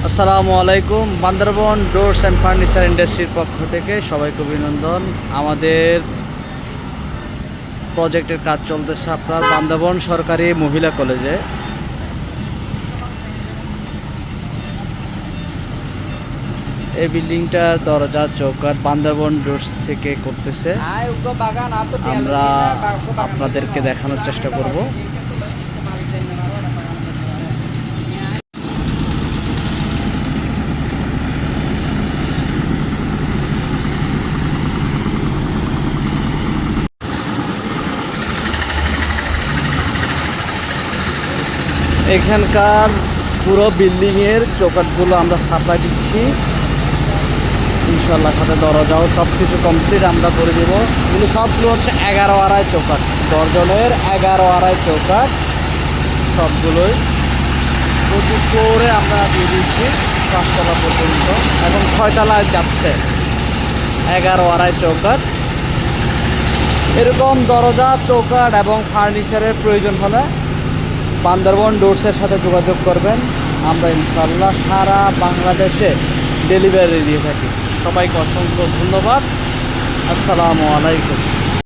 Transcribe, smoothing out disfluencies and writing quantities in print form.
আসসালামু আলাইকুম। Bandarban doors and furniture ইন্ডাস্ট্রির পক্ষ থেকে সবাইকে অভিনন্দন। আমাদের প্রজেক্টের কাজ চলতেছে আপনার বান্দরবন সরকারি মহিলা কলেজে। এই বিল্ডিংটার দরজা চৌকাঠ বান্দরবন ডোরস থেকে করতেছে। আমরা আপনাদেরকে দেখানোর চেষ্টা করব। এখানকার পুরো বিল্ডিংয়ের চৌকাঠগুলো আমরা সাপ্লাই দিচ্ছি ইনশাল্লাহ। খাতে দরজাও সব কিছু কমপ্লিট আমরা করে দেবো। এগুলো সবগুলো হচ্ছে 11.5 চৌকাঠ, দর্জনের 11.5 চৌকাঠ সবগুলোই প্রচুর করে আমরা দিয়ে দিচ্ছি 5 তলা পর্যন্ত এবং 6 তলায় যাচ্ছে 11.5 চৌকাঠ। এরকম দরজা চৌকাঠ এবং ফার্নিচারের প্রয়োজন হলে বান্দরবন ডোরসের সাথে যোগাযোগ করবেন। আমরা ইনশাল্লাহ সারা বাংলাদেশে ডেলিভারি দিয়ে থাকি। সবাইকে অসংখ্য ধন্যবাদ। আসসালামু আলাইকুম।